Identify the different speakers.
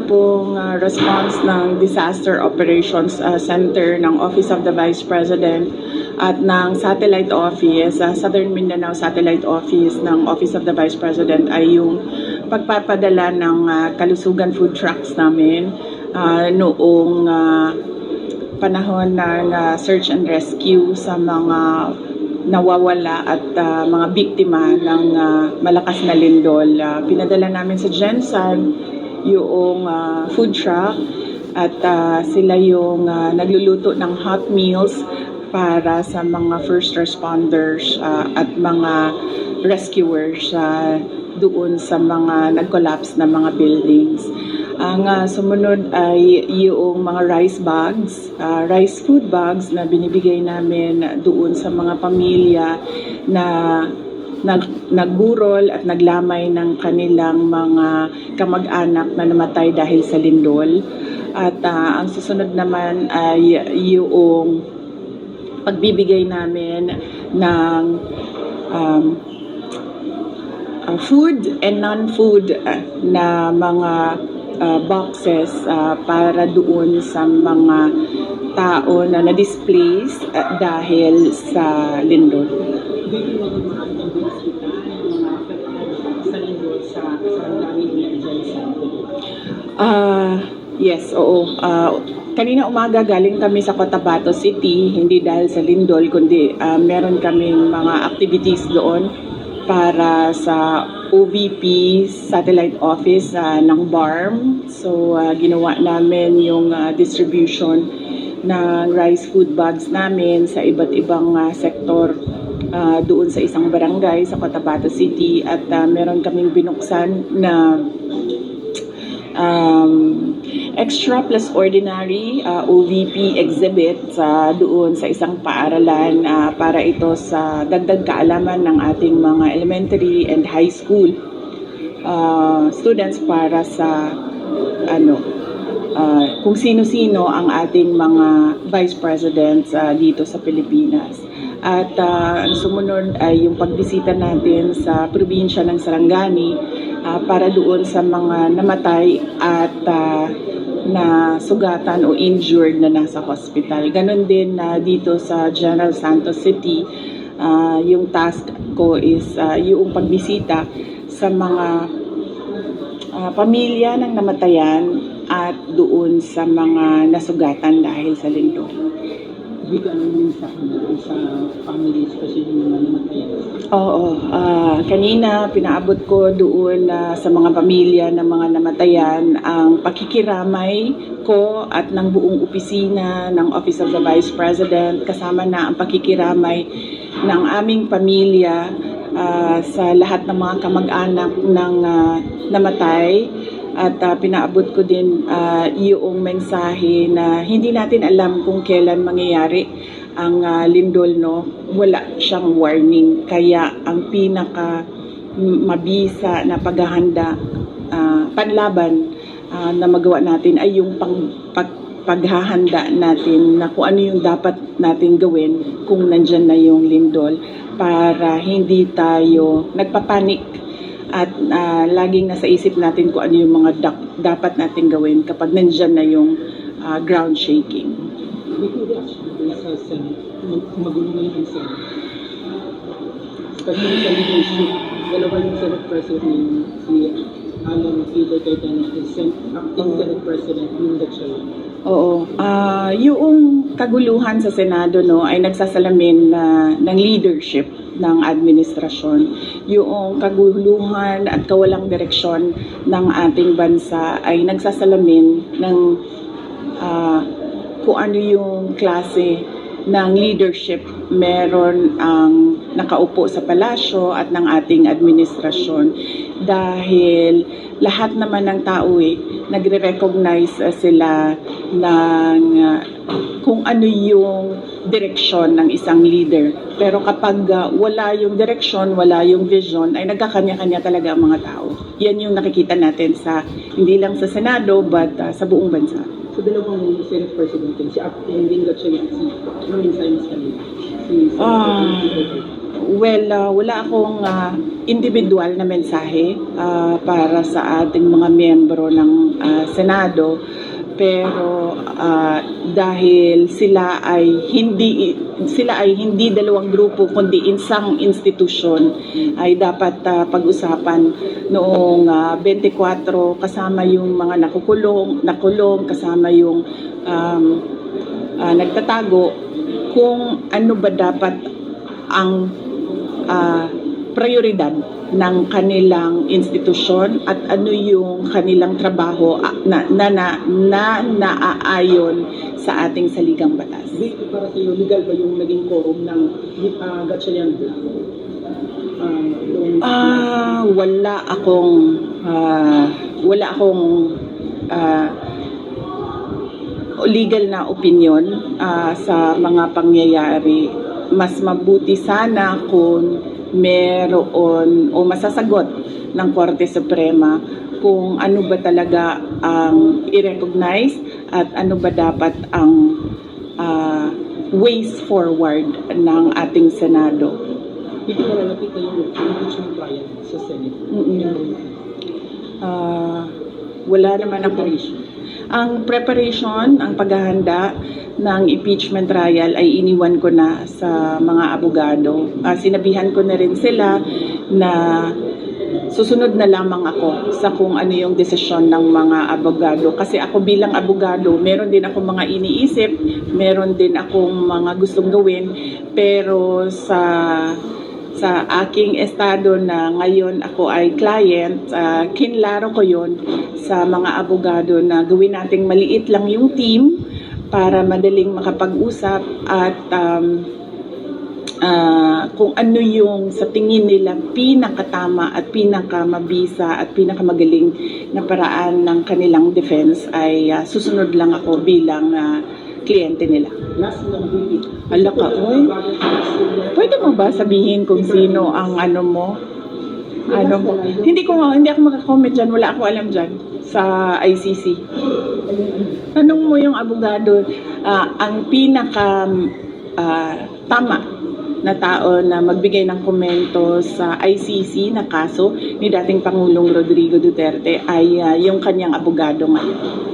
Speaker 1: pong response ng Disaster Operations Center ng Office of the Vice President at ng Satellite Office, Southern Mindanao Satellite Office ng Office of the Vice President ay yung pagpapadala ng kalusugan food trucks namin noong panahon ng search and rescue sa mga nawawala at mga biktima ng malakas na lindol. Pinadala namin sa Gensan yung food truck at sila yung nagluluto ng hot meals para sa mga first responders at mga rescuers doon sa mga nag-collapse na mga buildings. Ang sumunod ay yung mga rice bags, rice food bags na binibigay namin doon sa mga pamilya na nagburol at naglamay ng kanilang mga kamag-anak na namatay dahil sa lindol. At ang susunod naman ay yung pagbibigay namin ng food and non-food na mga boxes para doon sa mga tao na na-displace dahil sa lindol. Yes, oo. Kanina umaga galing kami sa Cotabato City, hindi dahil sa lindol, kundi meron kaming mga activities doon para sa OVP Satellite Office ng BARM. So, ginawa namin yung distribution ng rice food bags namin sa iba't ibang sektor doon sa isang barangay sa Cotabato City. At meron kaming binuksan na extra plus ordinary OVP exhibit doon sa isang paaralan para ito sa dagdag kaalaman ng ating mga elementary and high school students para sa kung sino-sino ang ating mga vice presidents dito sa Pilipinas. At ang sumunod ay yung pagbisita natin sa probinsya ng Sarangani para doon sa mga namatay at na sugatan o injured na nasa hospital. Ganon din dito sa General Santos City, yung task ko is yung pagbisita sa mga pamilya ng namatayan at doon sa mga nasugatan dahil sa lindol.
Speaker 2: Hindi ka naman sa families kasi yung mga namatayan?
Speaker 1: Oo. Kanina, pinaabot ko doon sa mga pamilya ng mga namatayan ang pakikiramay ko at ng buong opisina ng Office of the Vice President, kasama na ang pakikiramay ng aming pamilya sa lahat ng mga kamag-anak ng namatay. At pinaabot ko din yung mensahe na hindi natin alam kung kailan mangyayari ang lindol, no? Wala siyang warning. Kaya ang pinaka mabisa na paghahanda, panlaban na magawa natin ay yung paghahanda natin na kung ano yung dapat natin gawin kung nandyan na yung lindol para hindi tayo nagpapanik. At laging nasa isip natin kung ano yung mga dapat natin gawin kapag nandyan na yung ground shaking.
Speaker 2: Hindi ko reaction sa Senate, magulo na yung Senate. Especially sa leadership, dalawa yung Senate President, si Alan Peter Cayetano, acting Senate President, yung Gatchalian.
Speaker 1: Oo. Yung kaguluhan sa Senado, no, ay nagsasalamin ng leadership ng administrasyon. Yung kaguluhan at kawalang direksyon ng ating bansa ay nagsasalamin ng kung ano yung klase ng leadership meron ang nakaupo sa palasyo at ng ating administrasyon. Dahil lahat naman ng tao nagre-recognize sila ng kung ano yung direksyon ng isang leader. Pero kapag wala yung direksyon, wala yung vision, ay nagkakanya-kanya talaga ang mga tao. Yan yung nakikita natin hindi lang sa Senado, but sa buong bansa.
Speaker 2: So dalawang Senate President, si acting din Gatchalian, si Mamin Simons kanina.
Speaker 1: Wala akong individual na mensahe para sa ating mga miyembro ng Senado, pero dahil sila ay hindi dalawang grupo kundi isang institusyon, ay dapat pag-usapan noong 24 kasama yung mga nakulong kasama yung nagtatago, kung ano ba dapat ang prioridad ng kanilang institusyon at ano yung kanilang trabaho na naaayon sa ating saligang batas.
Speaker 2: Para sa iyo, legal ba yung naging quorum ng Gatchalian Black?
Speaker 1: Wala akong legal na opinion sa mga pangyayari. Mas mabuti sana kung meron o masasagot ng Korte Suprema kung ano ba talaga ang i-recognize at ano ba dapat ang ways forward ng ating Senado.
Speaker 2: Hindi mo nakita yung impeachment trial sa Senate.
Speaker 1: Wala naman ako. Ang preparation, ang paghahanda ng impeachment trial ay iniwan ko na sa mga abogado. Sinabihan ko na rin sila na susunod na lamang ako sa kung ano yung desisyon ng mga abogado. Kasi ako bilang abogado, meron din ako mga iniisip, meron din akong mga gustong gawin, pero sa aking estado na ngayon ako ay client, kinlaro ko yon sa mga abogado na gawin nating maliit lang yung team para madaling makapag-usap at kung ano yung sa tingin nila pinakatama at pinakamabisa at pinakamagaling na paraan ng kanilang defense ay susunod lang ako bilang kliyente nila.
Speaker 2: Last na buti.
Speaker 1: Ala ka, oy. Pwede mo ba sabihin kung sino ang ano mo? Ano mo? Hindi ako makakomment dyan. Wala ako alam dyan sa ICC. Tanong mo yung abogado, ang pinaka tama na tao na magbigay ng komento sa ICC na kaso ni dating Pangulong Rodrigo Duterte ay yung kanyang abogado ngayon.